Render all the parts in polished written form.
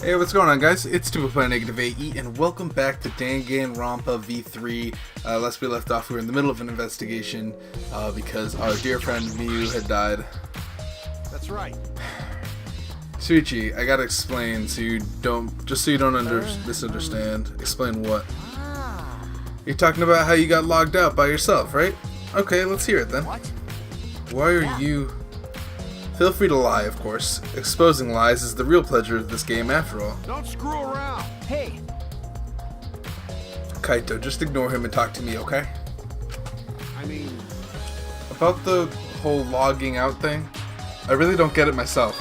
Hey, what's going on, guys? It's NegativeAE, and welcome back to Danganronpa V3. Last we left off, we were in the middle of an investigation because our dear friend Miyu had died. That's right. Suichi, I gotta explain so you don't misunderstand. Explain what? You're talking about how you got logged out by yourself, right? Okay, let's hear it then. What? Why are you... Feel free to lie, of course. Exposing lies is the real pleasure of this game after all. Don't screw around. Hey. Kaito, just ignore him and talk to me, okay? I mean... About the whole logging out thing, I really don't get it myself.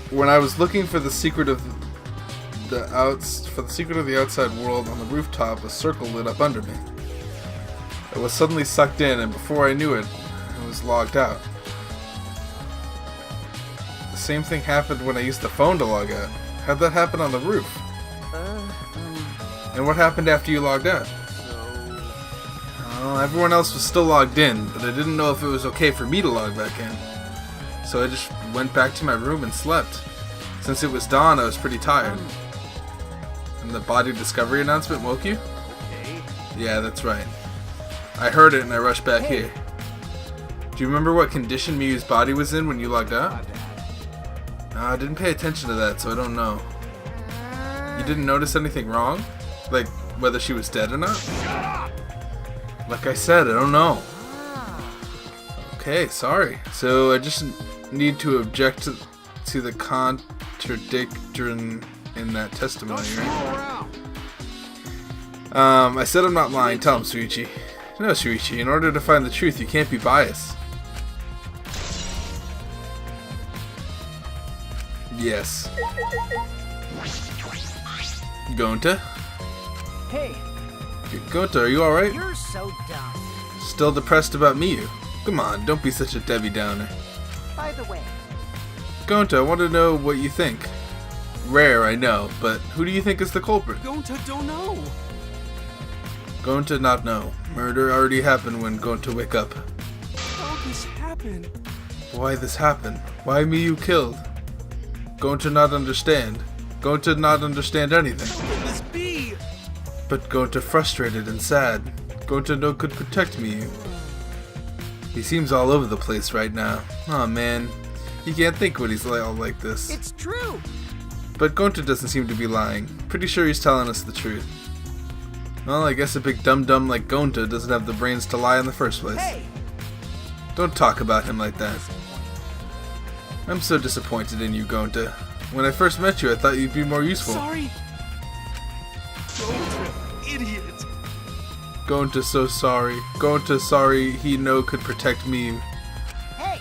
When I was looking for the secret of the outside world on the rooftop, a circle lit up under me. I was suddenly sucked in, and before I knew it, I was logged out. The same thing happened when I used the phone to log out. How'd that happen on the roof? And what happened after you logged out? Well, everyone else was still logged in, but I didn't know if it was okay for me to log back in. So I just went back to my room and slept. Since it was dawn, I was pretty tired. And the body discovery announcement woke you? Okay. Yeah, that's right. I heard it and I rushed back here. Do you remember what condition Miyu's body was in when you logged out? I didn't pay attention to that, so I don't know. You didn't notice anything wrong? Like, whether she was dead or not? Like I said, I don't know. Okay, sorry. So I just need to object to the contradiction in that testimony, right? I said I'm not lying. Tell him, Shuichi. No, Shuichi, in order to find the truth, you can't be biased. Yes. Gonta? Hey, Gonta, are you alright? you're so dumb. Still depressed about Miyu? Come on, don't be such a Debbie Downer. By the way, Gonta, I want to know what you think. Rare, I know, but who do you think is the culprit? Gonta don't know. Gonta not know. Murder already happened when Gonta wake up. How this happened? Why this happened? Why Miyu killed? Gonta not understand. Gonta not understand anything. How can this be? But Gonta frustrated and sad. Gonta no could protect Miyu. He seems all over the place right now. Aw man, he can't think when he's all like this. it's true. But Gonta doesn't seem to be lying. Pretty sure he's telling us the truth. Well, I guess a big dum-dum like Gonta doesn't have the brains to lie in the first place. Hey, Don't talk about him like that. I'm so disappointed in you, Gonta. When I first met you, I thought you'd be more useful. Sorry. Gonta, idiot. Gonta so sorry. Gonta sorry he no could protect me. hey,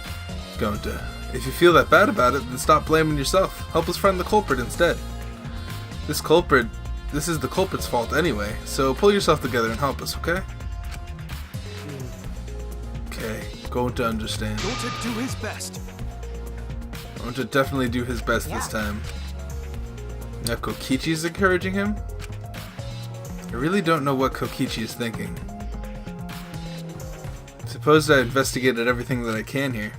Gonta, if you feel that bad about it, then stop blaming yourself. Help us find the culprit instead. This is the culprit's fault anyway, so pull yourself together and help us, okay? Okay, Gonta understand. Gonta do his best. Gonta definitely do his best this time. Now Kokichi's encouraging him? I really don't know what Kokichi is thinking. Suppose I investigated everything that I can here.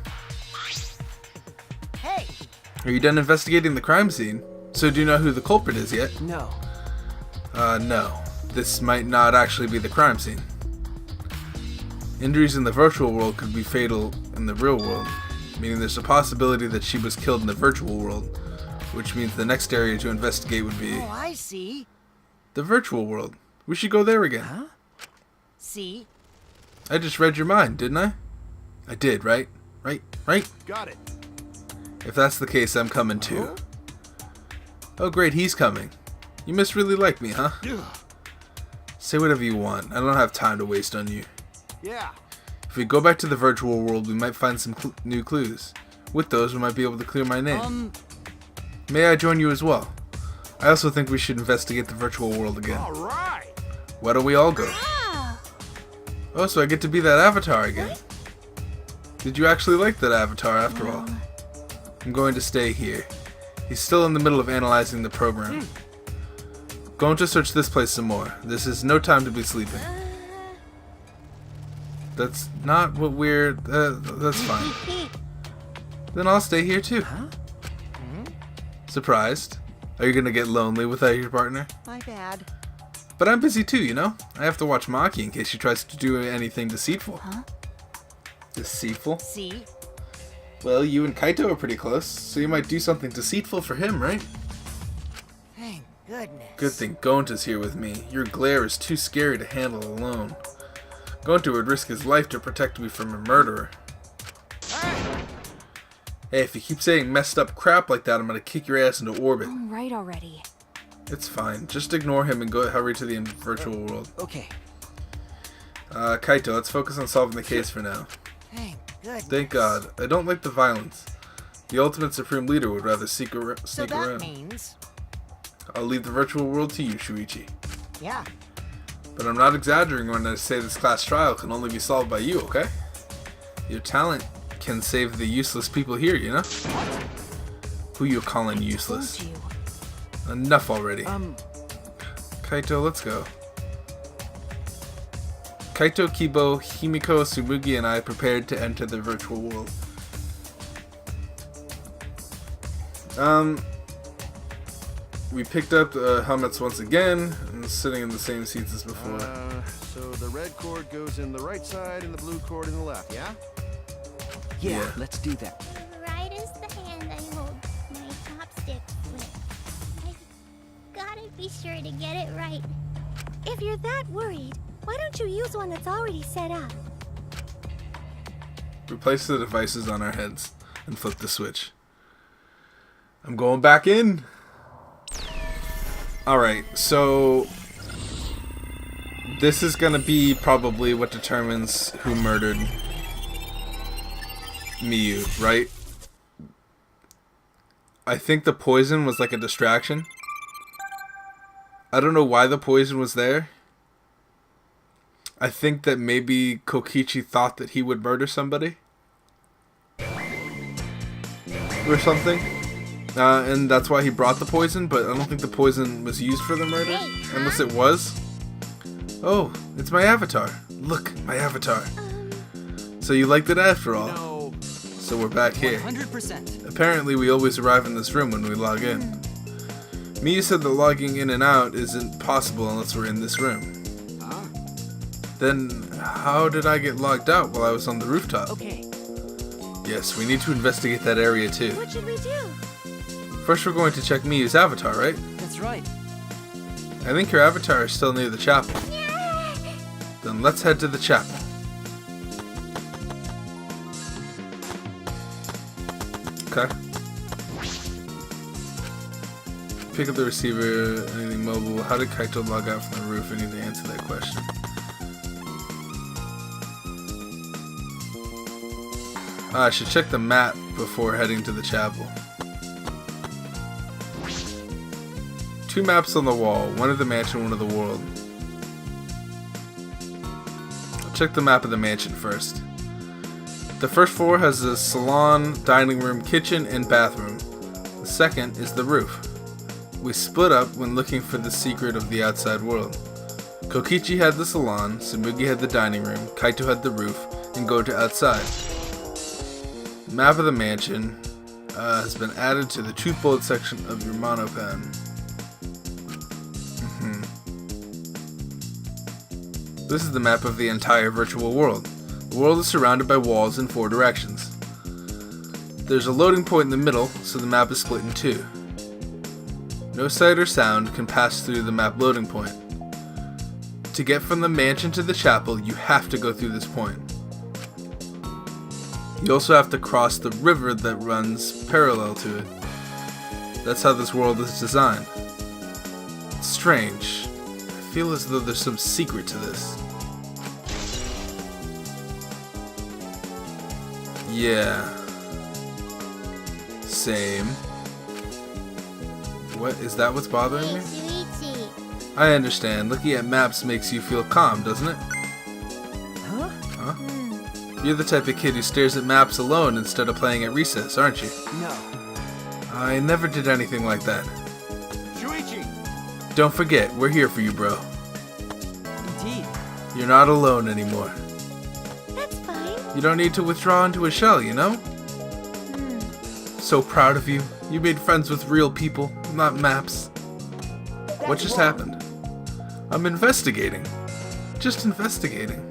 hey, Are you done investigating the crime scene? So do you know who the culprit is yet? No. No. This might not actually be the crime scene. Injuries in the virtual world could be fatal in the real world, meaning there's a possibility that she was killed in the virtual world, which means the next area to investigate would be oh, I see. the virtual world. We should go there again. Huh? See? I just read your mind, didn't I? I did, right? Right? Got it. If that's the case, I'm coming too. Oh great, he's coming. You must really like me, huh? Ugh. Say whatever you want. I don't have time to waste on you. Yeah. If we go back to the virtual world, we might find some new clues. With those, we might be able to clear my name. May I join you as well? I also think we should investigate the virtual world again. All right. Why don't we all go? Ah, Oh, so I get to be that avatar again. Did you actually like that avatar after all? I'm going to stay here. He's still in the middle of analyzing the program. Going to search this place some more. This is no time to be sleeping. That's not what we're... that's fine. Then I'll stay here too. Surprised? Are you gonna get lonely without your partner? My bad. But I'm busy too, you know? I have to watch Maki in case she tries to do anything deceitful. Huh? Deceitful? See? Well, you and Kaito are pretty close, so you might do something deceitful for him, right? Thank goodness. Good thing Gonta's here with me. Your glare is too scary to handle alone. Gonta would risk his life to protect me from a murderer. Hey, if you keep saying messed up crap like that, I'm gonna kick your ass into orbit. All right already. It's fine. Just ignore him and go hurry to the virtual world. Okay. Kaito, let's focus on solving the case for now. Thank goodness. Thank God. I don't like the violence. The ultimate supreme leader would rather So sneak that around. means... I'll leave the virtual world to you, Shuichi. Yeah. But I'm not exaggerating when I say this class trial can only be solved by you, okay? Your talent can save the useless people here, you know? Who you calling useless? Told you. Enough already. Kaito, let's go. Kaito, Kibo, Himiko, Tsumugi, and I prepared to enter the virtual world. We picked up the helmets once again and sitting in the same seats as before. So the red cord goes in the right side and the blue cord in the left, yeah? Yeah. Let's do that. Right is the hand I hold my chopstick with. I gotta be sure to get it right. If you're that worried, why don't you use one that's already set up? Replace the devices on our heads and flip the switch. I'm going back in. Alright, so this is gonna be probably what determines who murdered Miyu, right? I think the poison was like a distraction. I don't know why the poison was there. I think that maybe Kokichi thought that he would murder somebody. Or something. And that's why he brought the poison, but I don't think the poison was used for the murder. Unless it was. Oh, it's my avatar. Look, my avatar. So you liked it after all. No. So we're back here. 100%. Apparently we always arrive in this room when we log in. Miyu said that logging in and out isn't possible unless we're in this room. Huh? Then how did I get logged out while I was on the rooftop? Okay. Yes, we need to investigate that area too. What should we do? First we're going to check Miyu's avatar, right? That's right. I think your avatar is still near the chapel. Then let's head to the chapel. Okay. Pick up the receiver, anything mobile. How did Kaito log out from the roof? I need to answer that question. I should check the map before heading to the chapel. 2 maps on the wall, one of the mansion, one of the world. I'll check the map of the mansion first. The first floor has a salon, dining room, kitchen, and bathroom. The second is the roof. We split up when looking for the secret of the outside world. Kokichi had the salon, Tsumugi had the dining room, Kaito had the roof, and Gonta outside. Map of the mansion has been added to the truth bullet section of your monopen. This is the map of the entire virtual world. The world is surrounded by walls in 4 directions. There's a loading point in the middle, so the map is split in 2. No sight or sound can pass through the map loading point. To get from the mansion to the chapel, you have to go through this point. You also have to cross the river that runs parallel to it. That's how this world is designed. It's strange. I feel as though there's some secret to this. Yeah. Same. What? Is that what's bothering Hey, me? Shuichi. I understand. Looking at maps makes you feel calm, doesn't it? Huh? Huh? You're the type of kid who stares at maps alone instead of playing at recess, aren't you? No. I never did anything like that. Shuichi! Don't forget, we're here for you, bro. Indeed. You're not alone anymore. That's fine. You don't need to withdraw into a shell, you know? So proud of you. You made friends with real people, not maps. What just happened? I'm investigating. Just investigating.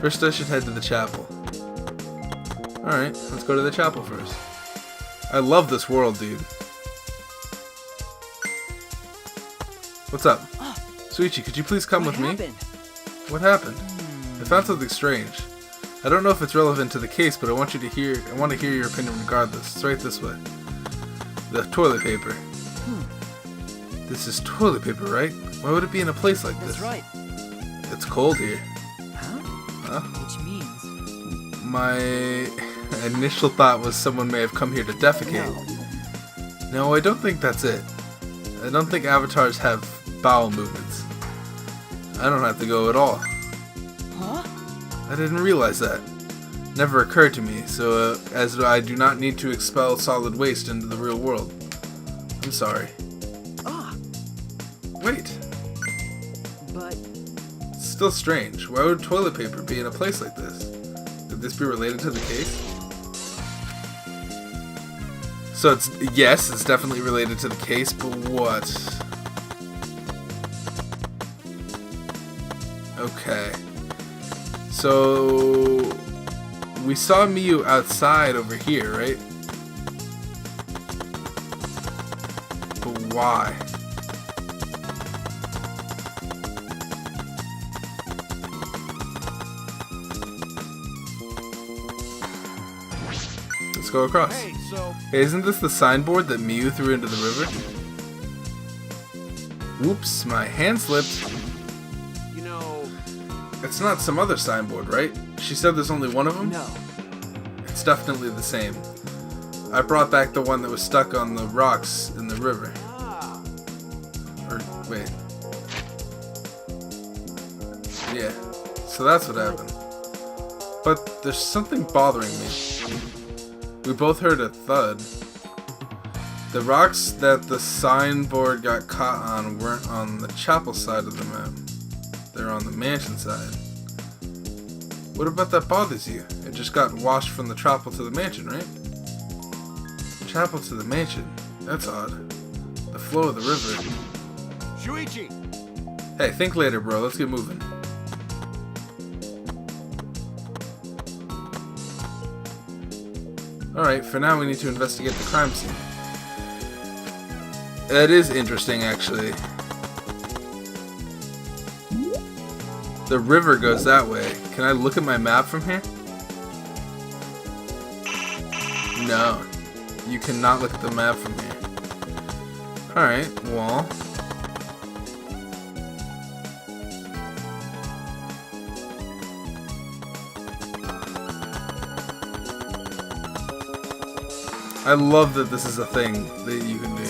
First I should head to the chapel. Alright, let's go to the chapel first. I love this world, dude. What's up? Suichi, could you please come with me? What happened? I found something strange. I don't know if it's relevant to the case, but I want to hear your opinion regardless. It's right this way. The toilet paper. This is toilet paper, right? Why would it be in a place like this? That's right. It's cold here. Huh? Which means... My initial thought was someone may have come here to defecate. No, I don't think that's it. I don't think avatars have bowel movements. I don't have to go at all. Huh? I didn't realize that. Never occurred to me, so as I do not need to expel solid waste into the real world. I'm sorry. Wait. But... It's still strange. Why would toilet paper be in a place like this? Could this be related to the case? So yes, it's definitely related to the case, but what? Okay. So we saw Miyu outside over here, right? But why? Let's go across. Hey, isn't this the signboard that Miyu threw into the river? Whoops, my hand slipped. You know... It's not some other signboard, right? She said there's only one of them? No. It's definitely the same. I brought back the one that was stuck on the rocks in the river. Or, wait. Yeah, so that's what happened. But there's something bothering me. We both heard a thud. The rocks that the signboard got caught on weren't on the chapel side of the map. They're on the mansion side. What about that bothers you? It just got washed from the chapel to the mansion, right? Chapel to the mansion? That's odd. The flow of the river. Shuichi! Hey, think later, bro. Let's get moving. Alright, for now we need to investigate the crime scene. That is interesting, actually. The river goes that way. Can I look at my map from here? No. You cannot look at the map from here. Alright, well... I love that this is a thing that you can do.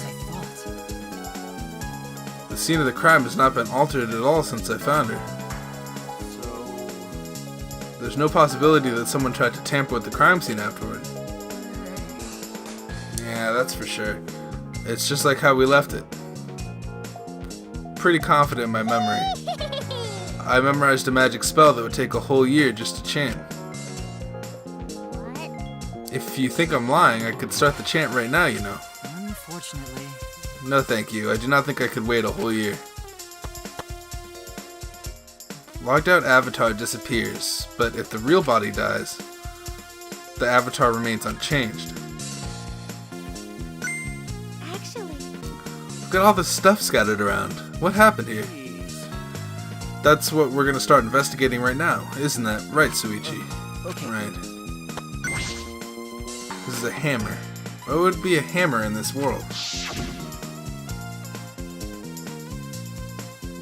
The scene of the crime has not been altered at all since I found her. There's no possibility that someone tried to tamper with the crime scene afterward. Yeah, that's for sure. It's just like how we left it. Pretty confident in my memory. I memorized a magic spell that would take a whole year just to chant. If you think I'm lying, I could start the chant right now, you know. Unfortunately. No thank you. I do not think I could wait a whole year. Logged out avatar disappears, but if the real body dies, the avatar remains unchanged. Actually, Look at all this stuff scattered around. What happened here? That's what we're gonna start investigating right now, isn't that right, Suichi? Okay. Right. This is a hammer. Why would be a hammer in this world?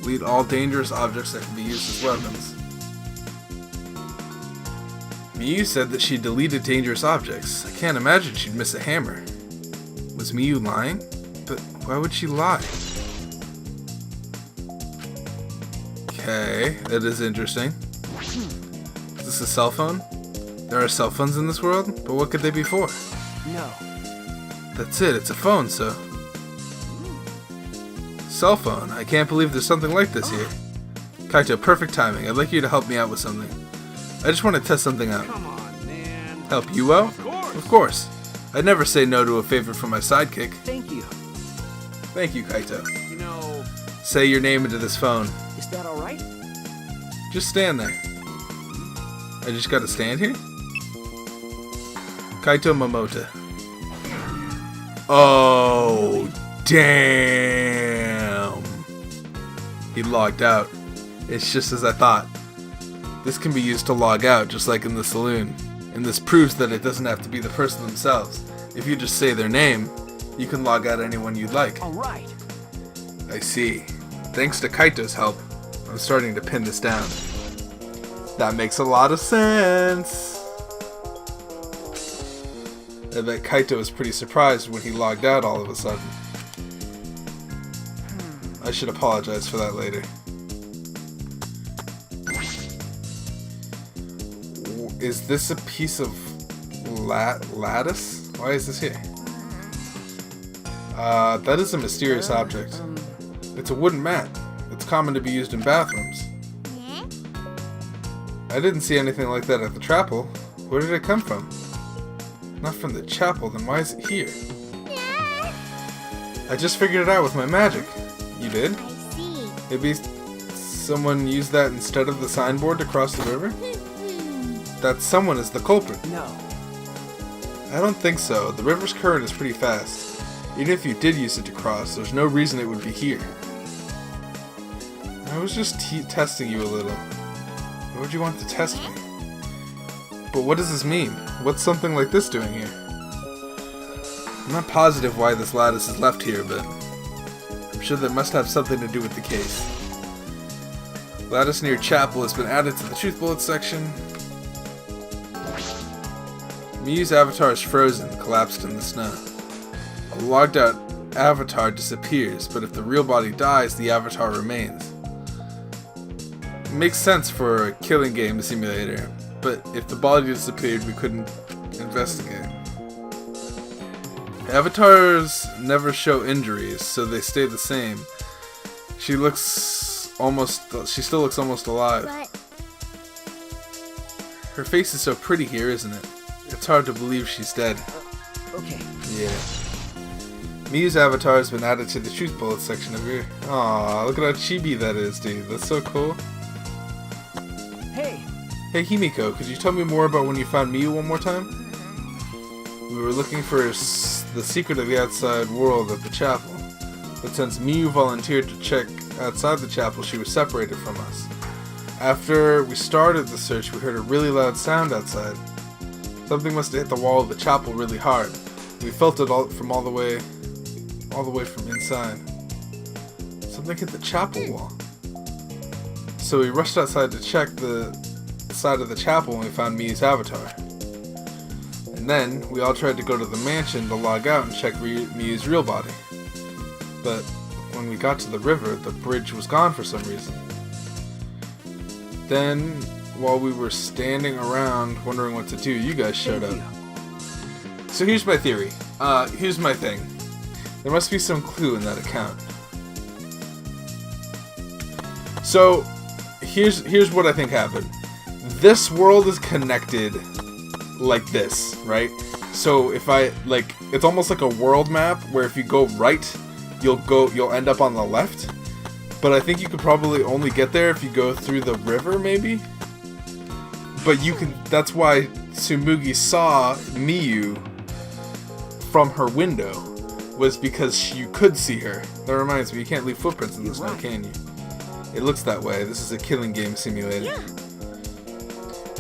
Lead all dangerous objects that can be used as weapons. Miyu said that she deleted dangerous objects. I can't imagine she'd miss a hammer. Was Miyu lying? But why would she lie? Okay, that is interesting. Is this a cell phone? There are cell phones in this world, but what could they be for? No. That's it, it's a phone, so... Cell phone. I can't believe there's something like this here. Kaito, perfect timing. I'd like you to help me out with something. I just want to test something out. Come on, man. Help you out? Of course. Of course. I'd never say no to a favor from my sidekick. Thank you. Thank you, Kaito. You know, Say your name into this phone. Is that alright? Just stand there. I just gotta stand here? Kaito Momota. Oh, damn. He logged out. It's just as I thought. This can be used to log out, just like in the saloon. And this proves that it doesn't have to be the person themselves. If you just say their name, you can log out anyone you'd like. Alright. I see. Thanks to Kaito's help, I'm starting to pin this down. That makes a lot of sense. I bet Kaito was pretty surprised when he logged out all of a sudden. I should apologize for that later. Is this a piece of lattice? Why is this here? That is a mysterious object. It's a wooden mat. It's common to be used in bathrooms. Yeah? I didn't see anything like that at the chapel. Where did it come from? Not from the chapel, then why is it here? Yeah. I just figured it out with my magic. You did? I see. Maybe someone used that instead of the signboard to cross the river? That someone is the culprit. No. I don't think so. The river's current is pretty fast. Even if you did use it to cross, there's no reason it would be here. I was just testing you a little. Why would you want to test me? But what does this mean? What's something like this doing here? I'm not positive why this lattice is left here, but I'm sure that must have something to do with the case. Lattice near chapel has been added to the truth bullet section. Miyu's avatar is frozen, collapsed in the snow. A logged out avatar disappears, but if the real body dies, the avatar remains. It makes sense for a killing game simulator, but if the body disappeared, we couldn't investigate. Avatars never show injuries, so they stay the same. She still looks almost alive. But Her face is so pretty here, isn't it? It's hard to believe she's dead. Okay. Yeah. Miyu's avatar has been added to the truth bullet section of here. Aw, look at how chibi that is, dude. That's so cool. Hey. Hey Himiko, could you tell me more about when you found Miyu one more time? We were looking for the secret of the outside world at the chapel. But since Miyu volunteered to check outside the chapel, she was separated from us. After we started the search, we heard a really loud sound outside. Something must have hit the wall of the chapel really hard. We felt it all the way from inside. Something hit the chapel wall. So we rushed outside to check the side of the chapel and we found Miyu's avatar. And then we all tried to go to the mansion to log out and check Miyu's real body. But when we got to the river, the bridge was gone for some reason. Then, while we were standing around wondering what to do, you guys showed up. So here's my theory. Here's my thing. There must be some clue in that account. So, here's what I think happened. This world is connected like this, right? So if it's almost like a world map where if you go right, you'll end up on the left. But I think you could probably only get there if you go through the river, maybe. But that's why Tsumugi saw Miyu from her window, was because you could see her. That reminds me, you can't leave footprints in the snow, can you? It looks that way. This is a killing game simulator. Yeah.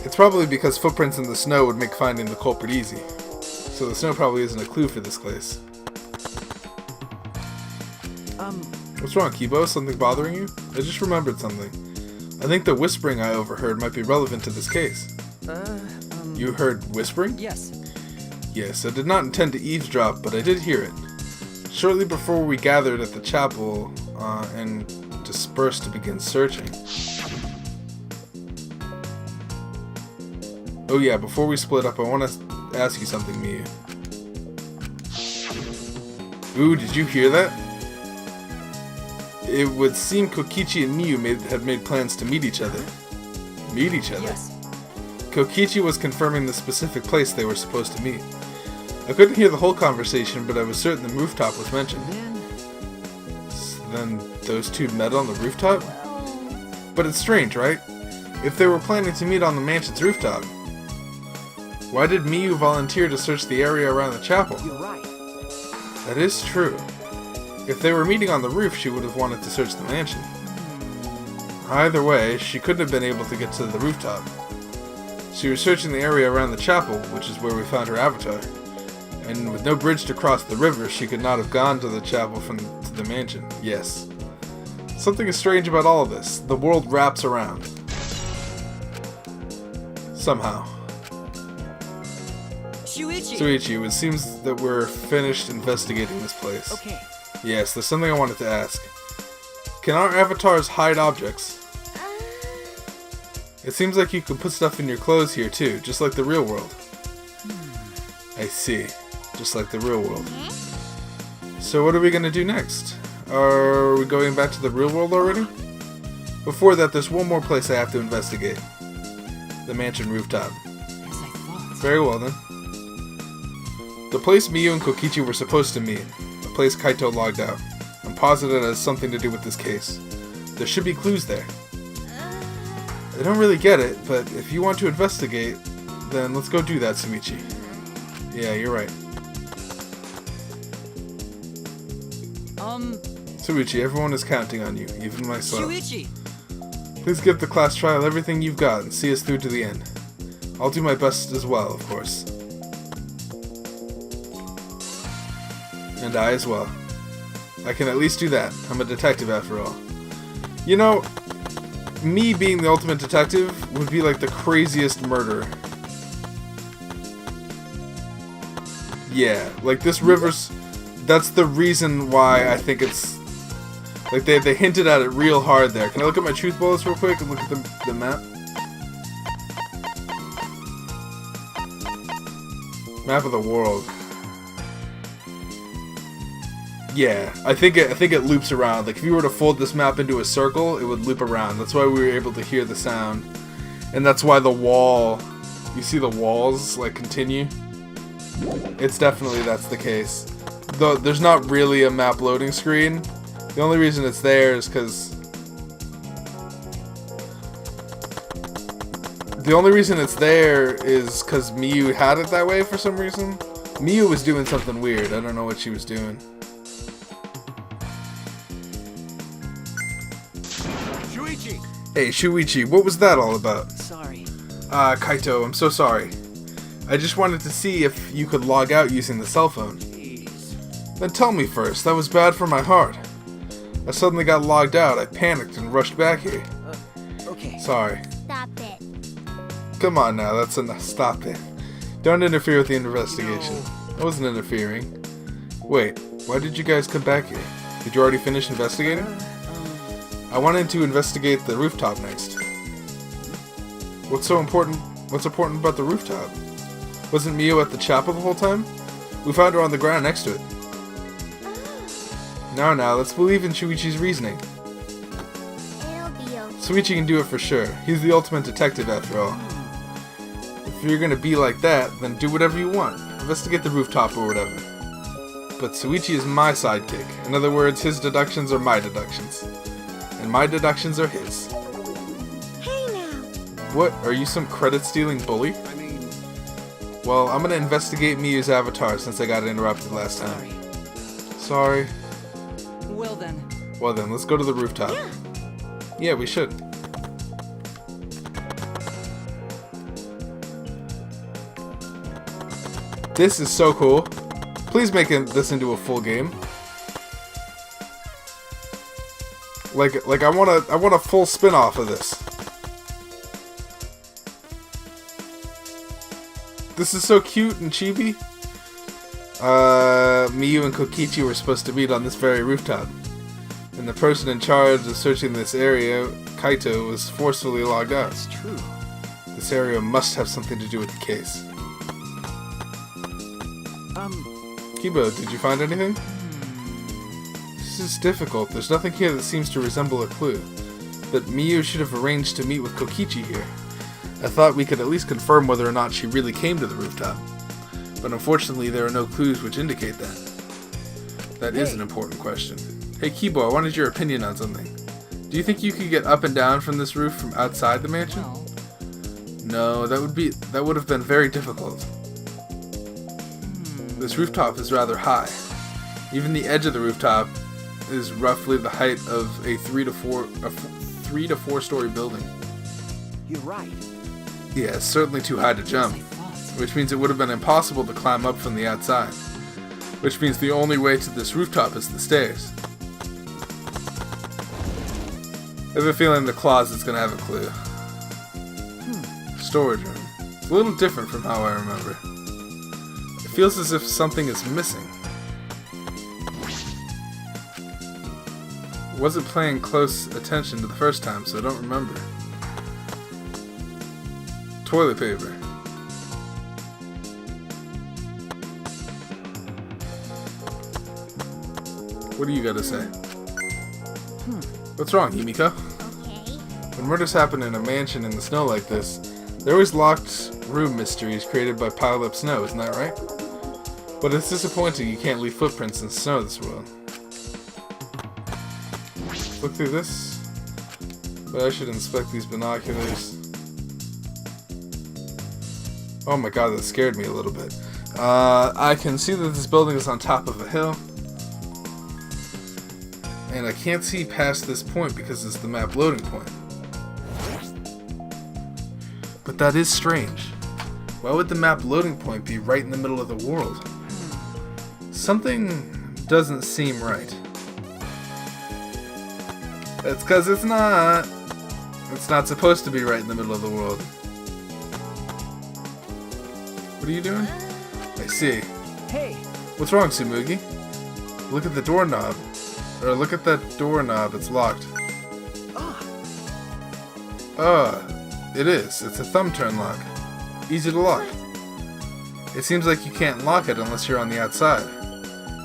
It's probably because footprints in the snow would make finding the culprit easy. So the snow probably isn't a clue for this place. What's wrong, Kibo? Something bothering you? I just remembered something. I think the whispering I overheard might be relevant to this case. You heard whispering? Yes. Yes, I did not intend to eavesdrop, but I did hear it. Shortly before we gathered at the chapel and dispersed to begin searching. Oh yeah, before we split up, I want to ask you something, Miyu. Ooh, did you hear that? It would seem Kokichi and Miyu had made plans to meet each other. Meet each other? Yes. Kokichi was confirming the specific place they were supposed to meet. I couldn't hear the whole conversation, but I was certain the rooftop was mentioned. Then those two met on the rooftop? But it's strange, right? If they were planning to meet on the mansion's rooftop, why did Miyu volunteer to search the area around the chapel? You're right. That is true. If they were meeting on the roof, she would have wanted to search the mansion. Either way, she couldn't have been able to get to the rooftop. She was searching the area around the chapel, which is where we found her avatar. And with no bridge to cross the river, she could not have gone to the chapel from to the mansion. Yes. Something is strange about all of this. The world wraps around. Somehow. Shuichi, it seems that we're finished investigating this place. Okay. Yes, there's something I wanted to ask. Can our avatars hide objects? It seems like you can put stuff in your clothes here too, just like the real world. I see. Just like the real world. So what are we going to do next? Are we going back to the real world already? Before that, there's one more place I have to investigate. The mansion rooftop. Very well then. The place Miyu and Kokichi were supposed to meet. The place Kaito logged out. I'm positive it has something to do with this case. There should be clues there. I don't really get it, but if you want to investigate, then let's go do that, Shuichi. Yeah, you're right. Shuichi, everyone is counting on you, even myself. Shuichi! Please give the class trial everything you've got and see us through to the end. I'll do my best as well, of course. And I as well. I can at least do that. I'm a detective after all. You know, me being the ultimate detective would be like the craziest murderer. Yeah, like this river's... That's the reason why I think it's... Like they hinted at it real hard there. Can I look at my truth bullets real quick and look at the map? Map of the world. Yeah, I think it loops around. Like if you were to fold this map into a circle, it would loop around. That's why we were able to hear the sound. And that's why the wall, you see the walls like continue? It's definitely that's the case. Though there's not really a map loading screen. The only reason it's there is because Miyu had it that way for some reason. Miyu was doing something weird. I don't know what she was doing. Shuichi! Hey, Shuichi, what was that all about? Sorry. Kaito, I'm so sorry. I just wanted to see if you could log out using the cell phone. Jeez. Then tell me first, that was bad for my heart. I suddenly got logged out, I panicked and rushed back here. Okay. Sorry. Stop it. Come on now, that's enough. Stop it. Don't interfere with the investigation. I wasn't interfering. Wait, why did you guys come back here? Did you already finish investigating? I wanted to investigate the rooftop next. What's important about the rooftop? Wasn't Miyu at the chapel the whole time? We found her on the ground next to it. Now, let's believe in Shuichi's reasoning. It'll be okay. Shuichi can do it for sure. He's the ultimate detective after all. If you're gonna be like that, then do whatever you want. Investigate the rooftop or whatever. But Shuichi is my sidekick. In other words, his deductions are my deductions. And my deductions are his. Hey now. What? Are you some credit-stealing bully? I mean, Well, I'm gonna investigate Miyu's avatar since I got interrupted last time. Sorry. Well then, let's go to the rooftop. Yeah, we should. This is so cool. Please make this into a full game. Like I want a full spin-off of this. This is so cute and chibi. Miyu and Kokichi were supposed to meet on this very rooftop. And the person in charge of searching this area, Kaito, was forcefully logged out. That's true. This area must have something to do with the case. Kibo, did you find anything? This is difficult. There's nothing here that seems to resemble a clue. But Miyu should have arranged to meet with Kokichi here. I thought we could at least confirm whether or not she really came to the rooftop. But unfortunately, there are no clues which indicate that. That is an important question. Hey Kibo, I wanted your opinion on something. Do you think you could get up and down from this roof from outside the mansion? No, that would have been very difficult. This rooftop is rather high. Even the edge of the rooftop is roughly the height of a 3 to 4 story building. You're right. Yeah, it's certainly too high to jump, which means it would have been impossible to climb up from the outside. Which means the only way to this rooftop is the stairs. I have a feeling the closet's gonna have a clue. Storage room. It's a little different from how I remember. It feels as if something is missing. I wasn't paying close attention to the first time, so I don't remember. Toilet paper. What do you got to say? What's wrong, Himiko? Okay. When murders happen in a mansion in the snow like this, there are always locked room mysteries created by piled up snow, isn't that right? But it's disappointing you can't leave footprints in snow this world. Look through this? But I should inspect these binoculars. Oh my god, that scared me a little bit. I can see that this building is on top of a hill. And I can't see past this point because it's the map loading point. But that is strange. Why would the map loading point be right in the middle of the world? Something doesn't seem right. That's because it's not. It's not supposed to be right in the middle of the world. What are you doing? I see. Hey, What's wrong, Tsumugi? Look at the doorknob. Or look at that doorknob, it's locked. It is. It's a thumb turn lock. Easy to lock. It seems like you can't lock it unless you're on the outside.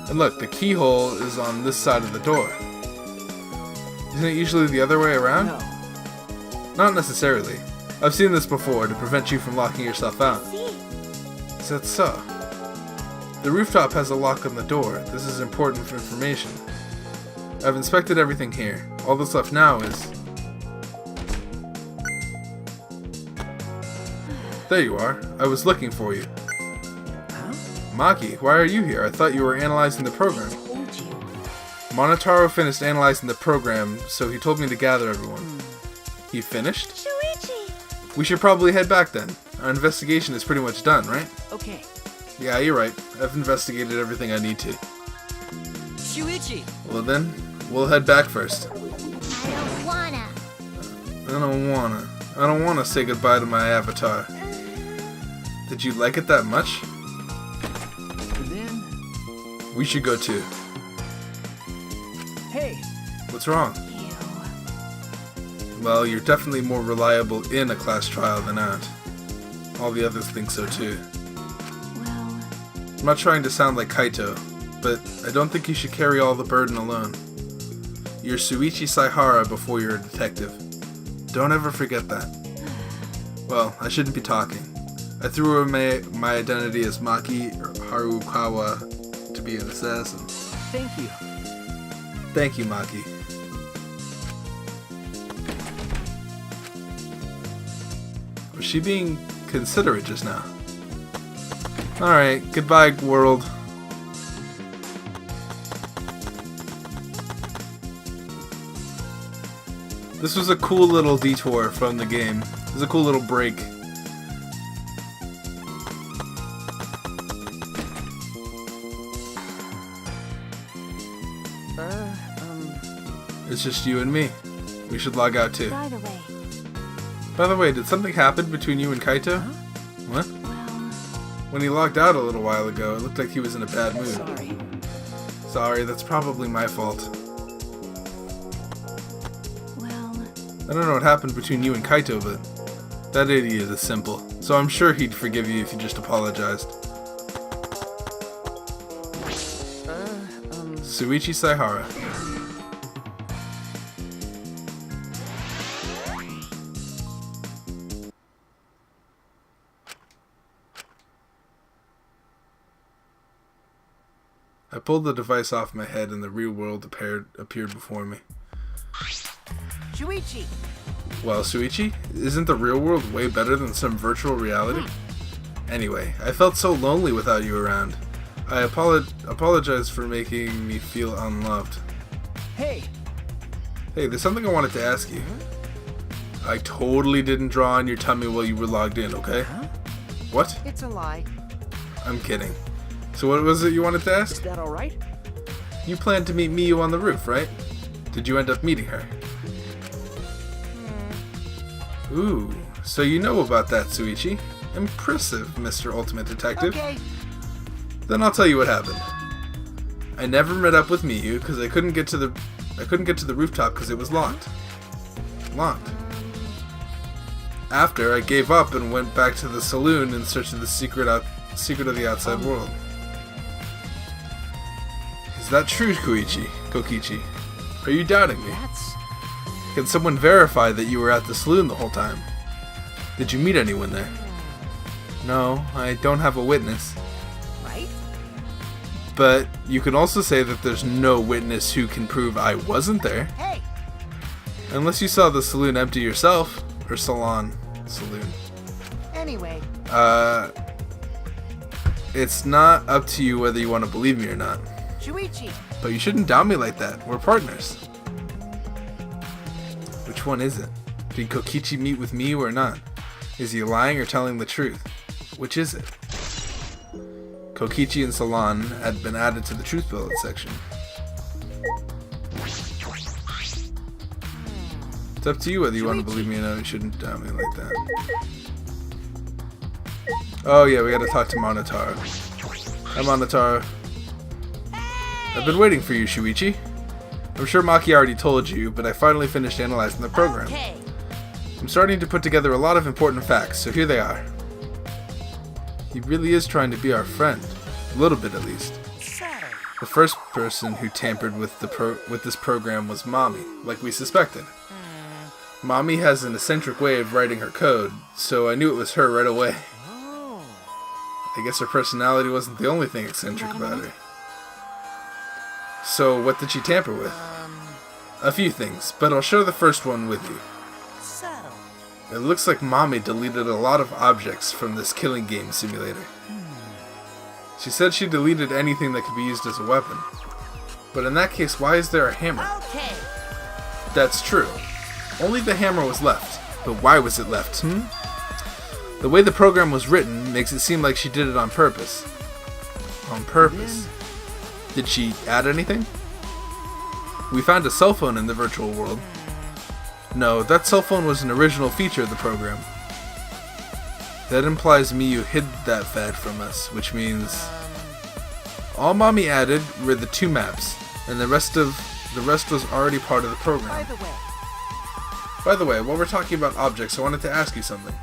And look, the keyhole is on this side of the door. Isn't it usually the other way around? no. Not necessarily. I've seen this before to prevent you from locking yourself out. See? Is that so? The rooftop has a lock on the door. This is important for information. I've inspected everything here. All that's left now is... There you are. I was looking for you. Huh? Maki, why are you here? I thought you were analyzing the program. Told you. Monotaro finished analyzing the program, so he told me to gather everyone. He finished? Shuichi! We should probably head back then. Our investigation is pretty much done, right? Okay. Yeah, you're right. I've investigated everything I need to. Shuichi! Well then, we'll head back first. I don't wanna. I don't wanna say goodbye to my avatar. Did you like it that much? And then... We should go too. Hey! What's wrong? Ew. Well, you're definitely more reliable in a class trial than out. All the others think so too. Well... I'm not trying to sound like Kaito, but I don't think you should carry all the burden alone. You're Shuichi Saihara before you're a detective. Don't ever forget that. Well, I shouldn't be talking. I threw away my identity as Maki Harukawa to be an assassin. Thank you. Thank you, Maki. Was she being considerate just now? Alright, goodbye, world. This was a cool little detour from the game. It was a cool little break. It's just you and me. We should log out too. By the way, By the way, did something happen between you and Kaito? Huh? What? well, When he logged out a little while ago, it looked like he was in a bad mood. Sorry. Sorry, that's probably my fault. well, I don't know what happened between you and Kaito, but that idiot is simple. So I'm sure he'd forgive you if you just apologized. Shuichi Saihara. pulled the device off my head and the real world appeared before me. Shuichi! Well, Shuichi, isn't the real world way better than some virtual reality? Anyway, I felt so lonely without you around. I apologize for making me feel unloved. Hey! Hey, there's something I wanted to ask you. I totally didn't draw on your tummy while you were logged in, okay? Huh? What? It's a lie. I'm kidding. So what was it you wanted to Is ask? that alright? You planned to meet Miyu on the roof, right? Did you end up meeting her? Ooh, so you know about that, Shuichi. Impressive, Mr. Ultimate Detective. Okay. Then I'll tell you what happened. I never met up with Miyu because I couldn't get to the rooftop because it was locked. Locked. After, I gave up and went back to the saloon in search of the secret of the outside world. Is that true, Kokichi? Are you doubting me? That's... Can someone verify that you were at the saloon the whole time? Did you meet anyone there? No, I don't have a witness. right? But you can also say that there's no witness who can prove I wasn't there. Hey! Unless you saw the saloon empty yourself. Or saloon. Anyway, It's not up to you whether you want to believe me or not. Shuichi! But you shouldn't doubt me like that. We're partners. Which one is it? Did Kokichi meet with me or not? Is he lying or telling the truth? Which is it? Kokichi and Salon had been added to the truth bullet section. It's up to you whether you want to believe me or not. You shouldn't doubt me like that. Oh yeah, we gotta talk to Monotaro. Hi Monotaro. I've been waiting for you, Shuichi. I'm sure Maki already told you, but I finally finished analyzing the program. Okay. I'm starting to put together a lot of important facts, so here they are. He really is trying to be our friend. A little bit at least. So, The first person who tampered with this program was Mommy, like we suspected. Mommy has an eccentric way of writing her code, so I knew it was her right away. oh, I guess her personality wasn't the only thing eccentric about her. So what did she tamper with? A few things, but I'll share the first one with you. so, It looks like Mommy deleted a lot of objects from this killing game simulator. She said she deleted anything that could be used as a weapon. But in that case, why is there a hammer? okay. That's true. Only the hammer was left. But why was it left, The way the program was written makes it seem like she did it on purpose. On purpose? Did she add anything? We found a cell phone in the virtual world. No, that cell phone was an original feature of the program. That implies Miyu hid that fact from us, which means all Mommy added were the 2 maps, and the rest was already part of the program. By the way, while we're talking about objects, I wanted to ask you something.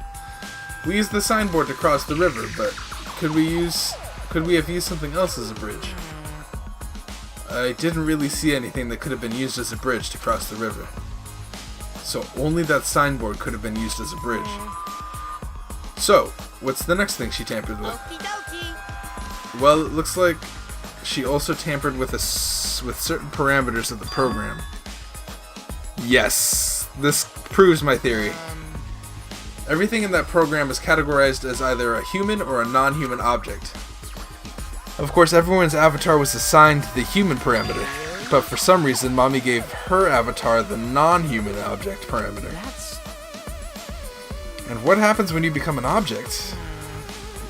We used the signboard to cross the river, but could we have used something else as a bridge? I didn't really see anything that could have been used as a bridge to cross the river. So only that signboard could have been used as a bridge. So, what's the next thing she tampered with? Okie dokie. Well, it looks like she also tampered with certain parameters of the program. Yes, this proves my theory. Everything in that program is categorized as either a human or a non-human object. Of course, everyone's avatar was assigned the human parameter, but for some reason, Mommy gave her avatar the non-human object parameter. That's... And what happens when you become an object?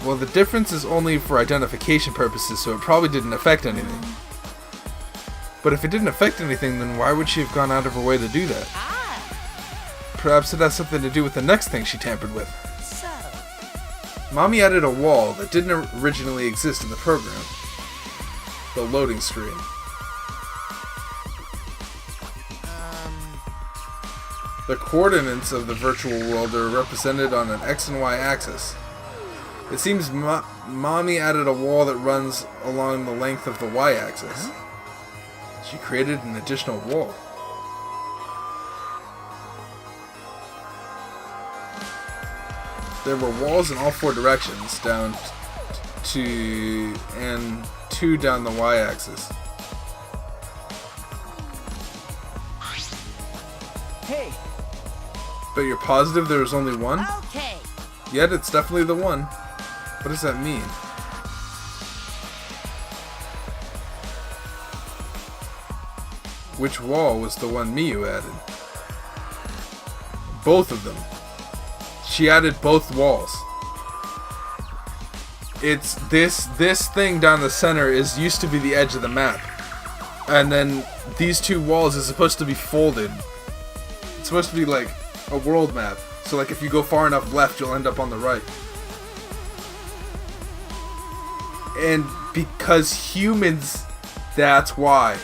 Well, the difference is only for identification purposes, so it probably didn't affect anything. But if it didn't affect anything, then why would she have gone out of her way to do that? Perhaps it has something to do with the next thing she tampered with. so... Mommy added a wall that didn't originally exist in the program. The loading screen. The coordinates of the virtual world are represented on an X and Y axis. It seems Mommy added a wall that runs along the length of the Y axis. She created an additional wall. There were walls in all 4 directions, down and 2 down the y-axis. Hey. But you're positive there was only one? Okay. Yet it's definitely the one. What does that mean? Which wall was the one Miyu added? Both of them. She added both walls. It's this thing down the center used to be the edge of the map. And then these 2 walls is supposed to be folded. It's supposed to be like a world map. So like if you go far enough left, you'll end up on the right. And because humans, that's why.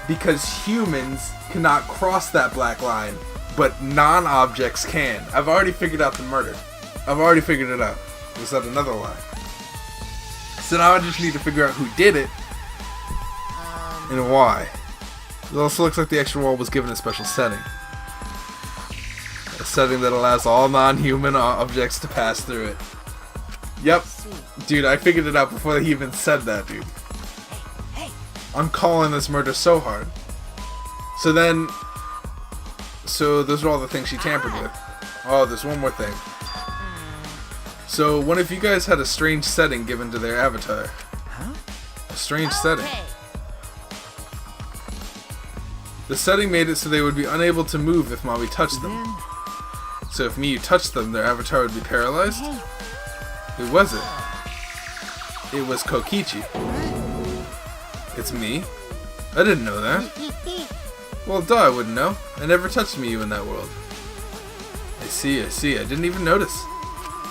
Because humans cannot cross that black line, but non-objects can. I've already figured out the murder. I've already figured it out. Was that another lie? So now I just need to figure out who did it and why. It also looks like the extra wall was given a special setting. A setting that allows all non-human objects to pass through it. Yep. Dude, I figured it out before he even said that, dude. I'm calling this murder so hard. So those are all the things she tampered with. Oh, there's one more thing. So one of you guys had a strange setting given to their avatar. A strange setting. The setting made it so they would be unable to move if Mommy touched them. So if Miyu touched them, their avatar would be paralyzed? Who was it? It was Kokichi. It's me? I didn't know that. Well, duh, I wouldn't know. I never touched Miyu in that world. I see. I didn't even notice.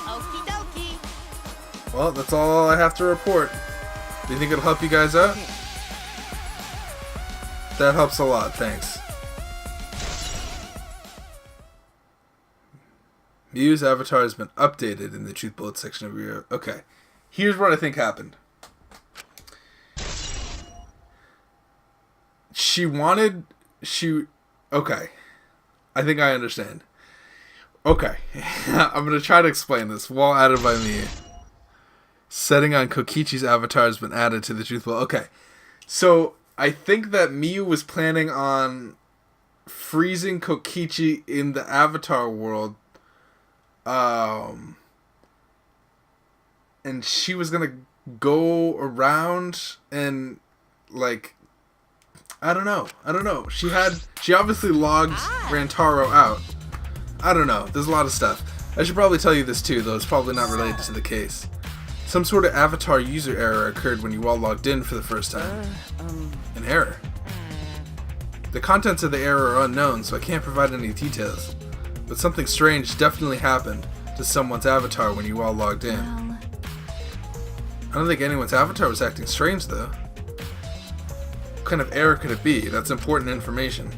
Okie dokie. Well, that's all I have to report. Do you think it'll help you guys out? That helps a lot, thanks. Miyu's avatar has been updated in the Truth Bullet section of your... Okay. Here's what I think happened. Okay. I think I understand. Okay. I'm going to try to explain this. Wall added by me. Setting on Kokichi's avatar has been added to the Truth Bullet. Okay. So, I think that Miyu was planning on freezing Kokichi in the avatar world. And she was gonna go around and, like, I don't know. She obviously logged Rantaro out. I don't know. There's a lot of stuff. I should probably tell you this too, though it's probably not related to the case. Some sort of avatar user error occurred when you all logged in for the first time. An error. The contents of the error are unknown, so I can't provide any details. But something strange definitely happened to someone's avatar when you all logged in. I don't think anyone's avatar was acting strange, though. What kind of error could it be? That's important information.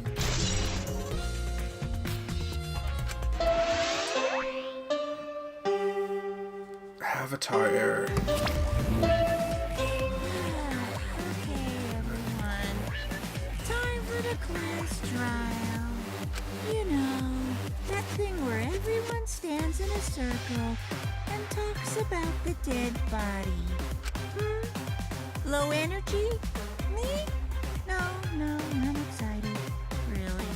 Avatar error. Okay, everyone. Time for the class trial. You know, that thing where everyone stands in a circle and talks about the dead body. Low energy? Me? No, not excited. Really.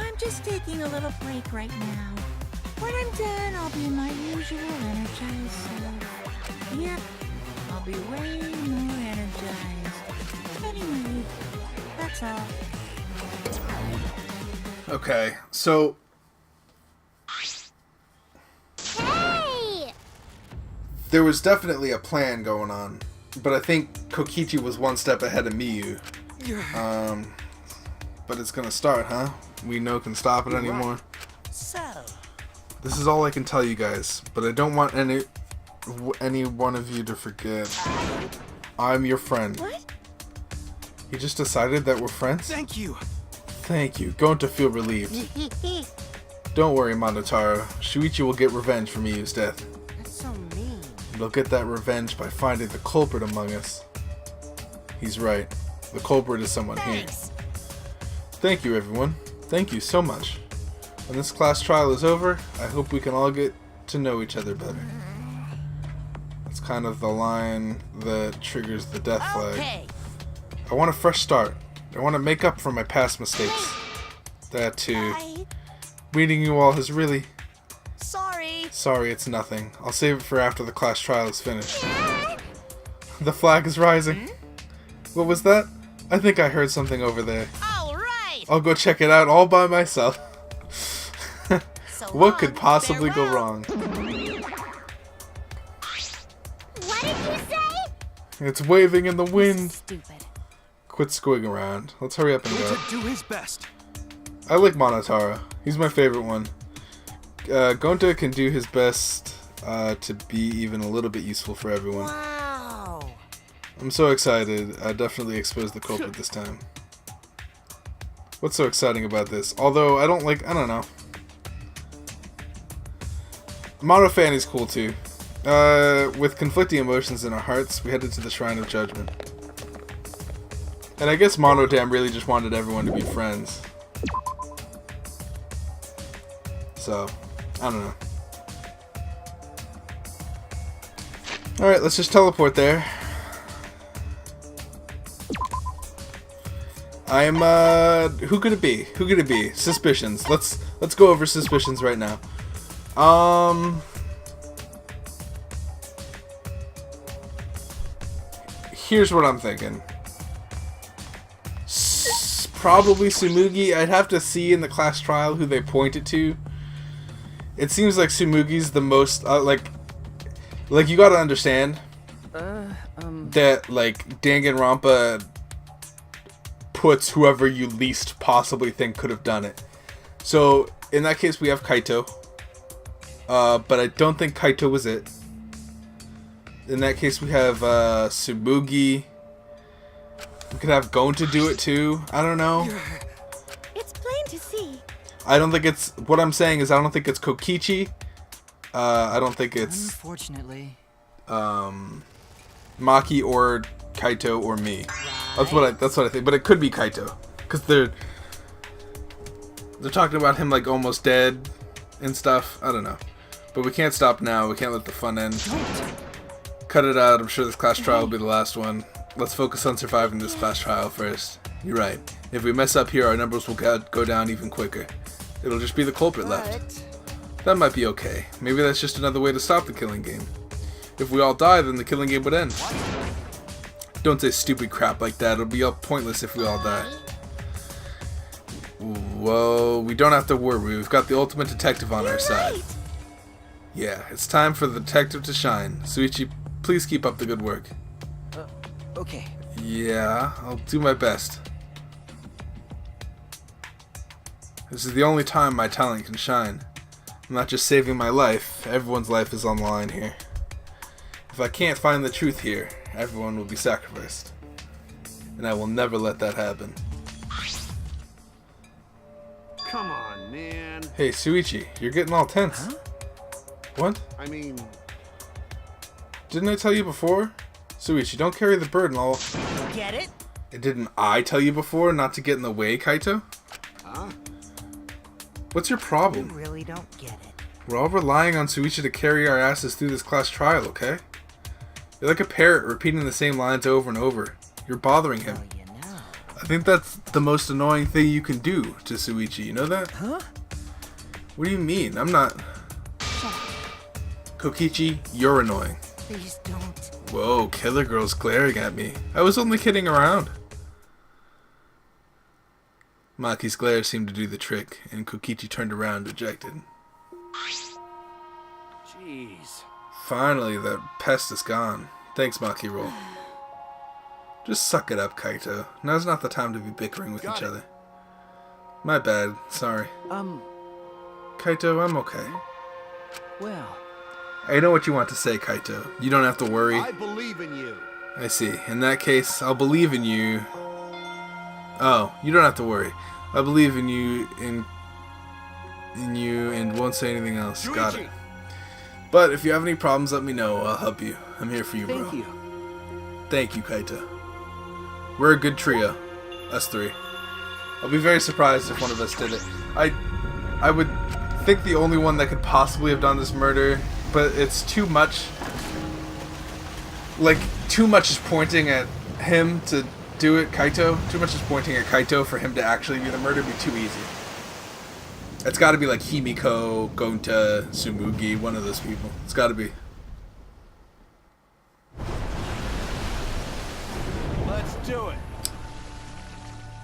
I'm just taking a little break right now. When I'm done, I'll be my usual energized self. Yep, I'll be way more energized. Anyway, that's all. Okay, so... Hey! There was definitely a plan going on, but I think Kokichi was one step ahead of Miyu. But it's gonna start, huh? We know can stop it anymore. So, This is all I can tell you guys, but I don't want any one of you to forget. I'm your friend. What? You just decided that we're friends? Thank you. Thank you. Going to feel relieved. Don't worry, Monotaro. Shuichi will get revenge for Miyu's death. that's so mean. They'll get that revenge by finding the culprit among us. He's right. The culprit is someone here. Thank you, everyone. Thank you so much. When this class trial is over, I hope we can all get to know each other better. It's kind of the line that triggers the death flag. Okay. I want a fresh start. I want to make up for my past mistakes. That too. Meeting you all has really... Sorry. Sorry, it's nothing. I'll save it for after the class trial is finished. The flag is rising. What was that? I think I heard something over there. All right. I'll go check it out all by myself. So What could long, possibly go farewell. wrong? What did you say? It's waving in the wind. Stupid. Quit squigging around. Let's hurry up and go. Gonta do his best. I like Monotaro. He's my favorite one. Gonta can do his best to be even a little bit useful for everyone. Wow. I'm so excited. I definitely exposed the culprit this time. What's so exciting about this? Although I don't know. Mono Fanny's cool too. With conflicting emotions in our hearts, we headed to the Shrine of Judgment. And I guess Monodam really just wanted everyone to be friends. So, I don't know. Alright, let's just teleport there. I'm, who could it be? Who could it be? Suspicions. Let's go over suspicions right now. Here's what I'm thinking. Probably Tsumugi. I'd have to see in the class trial who they pointed to. It seems like Tsumugi's the most, like you gotta understand that, like, Danganronpa puts whoever you least possibly think could have done it. So, in that case, we have Kaito. But I don't think Kaito was it. In that case, we have Tsumugi. We could have Gonta do it too. I don't know. It's plain to see. I don't think it's... What I'm saying is I don't think it's Kokichi. I don't think it's... Unfortunately. Maki or Kaito or me. That's what I think. But it could be Kaito. Because they're talking about him like almost dead and stuff. I don't know. But we can't stop now. We can't let the fun end. Cut it out. I'm sure this class trial will be the last one. Let's focus on surviving this class trial first. You're right. If we mess up here, our numbers will go down even quicker. It'll just be the culprit left. That might be okay. Maybe that's just another way to stop the killing game. If we all die, then the killing game would end. Don't say stupid crap like that. It'll be all pointless if we all die. Well, we don't have to worry. We've got the ultimate detective on our side. Yeah, it's time for the detective to shine. Suichi, please keep up the good work. Okay. Yeah, I'll do my best. This is the only time my talent can shine. I'm not just saving my life, everyone's life is on the line here. If I can't find the truth here, everyone will be sacrificed. And I will never let that happen. Come on, man. Hey, Suichi, you're getting all tense. Huh? What? I mean, Didn't I tell you before? Suichi, don't carry the burden all... Get it? Didn't I tell you before not to get in the way, Kaito? huh? What's your You problem? really don't get it. We're all relying on Suichi to carry our asses through this class trial, okay? You're like a parrot repeating the same lines over and over. You're bothering him. Well, you know. I think that's the most annoying thing you can do to Suichi, you know that? Huh? What do you mean? I'm not... Kokichi, you're annoying. Please don't. Whoa, Killer Girl's glaring at me. I was only kidding around. Maki's glare seemed to do the trick, and Kokichi turned around dejected. Jeez. Finally, that pest is gone. Thanks, Maki Roll. Just suck it up, Kaito. Now's not the time to be bickering with Got each it. other. My bad. Sorry. Kaito, I'm okay. Well. I know what you want to say, Kaito. You don't have to worry. I believe in you. I see. In that case, I'll believe in you. Oh, you don't have to worry. I believe in you and won't say anything else. Got it. But if you have any problems, let me know. I'll help you. I'm here for you, bro. Thank you. Thank you, Kaito. We're a good trio. Us three. I'll be very surprised if one of us did it. I would think the only one that could possibly have done this murder, but it's too much like, too much is pointing at him to do it, Kaito. Too much is pointing at Kaito for him to actually be the murderer. It'd be too easy. It's got to be like Himiko, Gonta, Tsumugi, one of those people. It's got to be. Let's do it.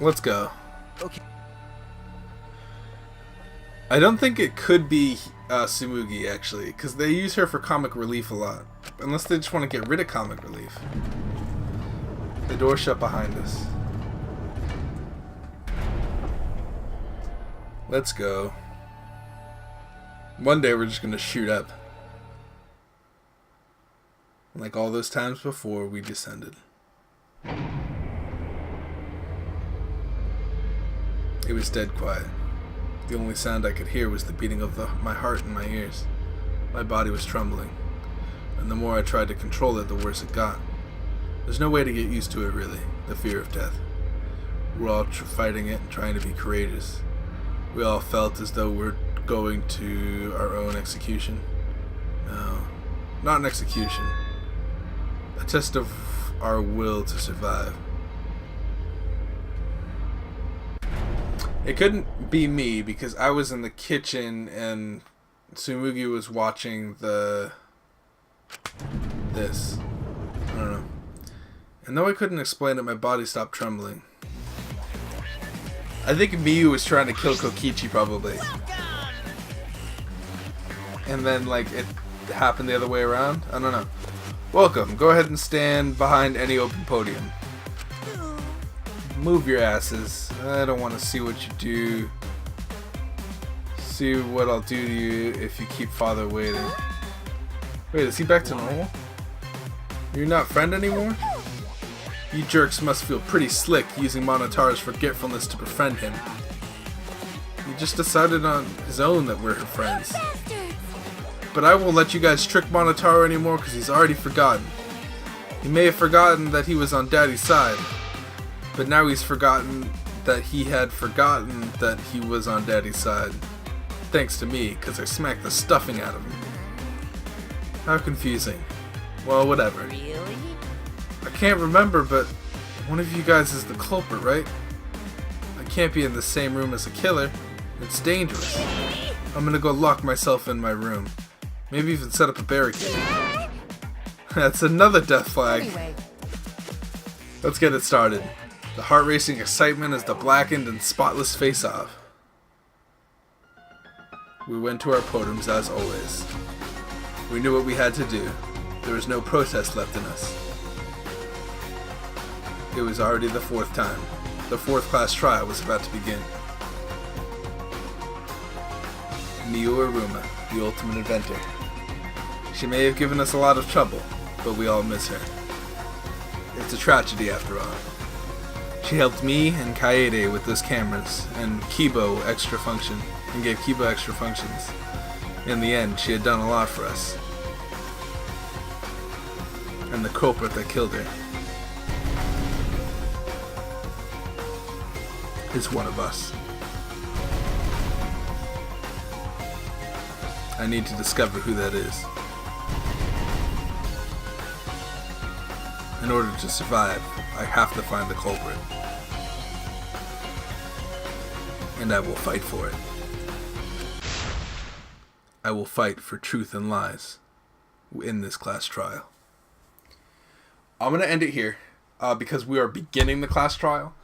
Let's go. Okay. I don't think it could be Tsumugi, actually, because they use her for comic relief a lot. Unless they just want to get rid of comic relief. The door shut behind us. Let's go. One day we're just going to shoot up. Like all those times before we descended. It was dead quiet. The only sound I could hear was the beating of my heart in my ears. My body was trembling. And the more I tried to control it, the worse it got. There's no way to get used to it, really. The fear of death. We're all fighting it and trying to be courageous. We all felt as though we're going to our own execution. No, not an execution. A test of our will to survive. It couldn't be me because I was in the kitchen and Tsumugi was watching this. I don't know. And though I couldn't explain it, my body stopped trembling. I think Miyu was trying to kill Kokichi, probably. And then, like, it happened the other way around? I don't know. Welcome. Go ahead and stand behind any open podium. Move your asses. I don't want to see what you do. See what I'll do to you if you keep father waiting. Wait, is he back to normal? You're not friend anymore? You jerks must feel pretty slick using Monotaro's forgetfulness to befriend him. He just decided on his own that we're her friends. But I won't let you guys trick Monotaro anymore because he's already forgotten. He may have forgotten that he was on Daddy's side, but now he's forgotten that he had forgotten that he was on Daddy's side. Thanks to me, because I smacked the stuffing out of him. How confusing. Well, whatever. Really? I can't remember, but one of you guys is the culprit, right? I can't be in the same room as a killer. It's dangerous. I'm gonna go lock myself in my room. Maybe even set up a barricade. That's another death flag. Anyway. Let's get it started. The heart-racing excitement as the blackened and spotless face-off. We went to our podiums as always. We knew what we had to do. There was no protest left in us. It was already the fourth time. The fourth class trial was about to begin. Miyu Aruma, the ultimate inventor. She may have given us a lot of trouble, but we all miss her. It's a tragedy after all. She helped me and Kaede with those cameras, and Kibo extra function, and gave Kibo extra functions. In the end, she had done a lot for us. And the culprit that killed her is one of us. I need to discover who that is. In order to survive, I have to find the culprit. And I will fight for it. I will fight for truth and lies in this class trial. I'm going to end it here because we are beginning the class trial.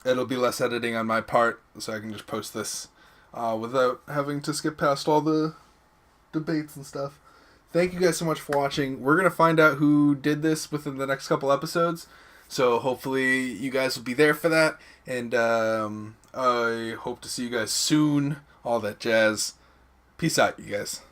It'll be less editing on my part, so I can just post this without having to skip past all the debates and stuff. Thank you guys so much for watching. We're going to find out who did this within the next couple episodes. So hopefully you guys will be there for that. And I hope to see you guys soon. All that jazz. Peace out, you guys.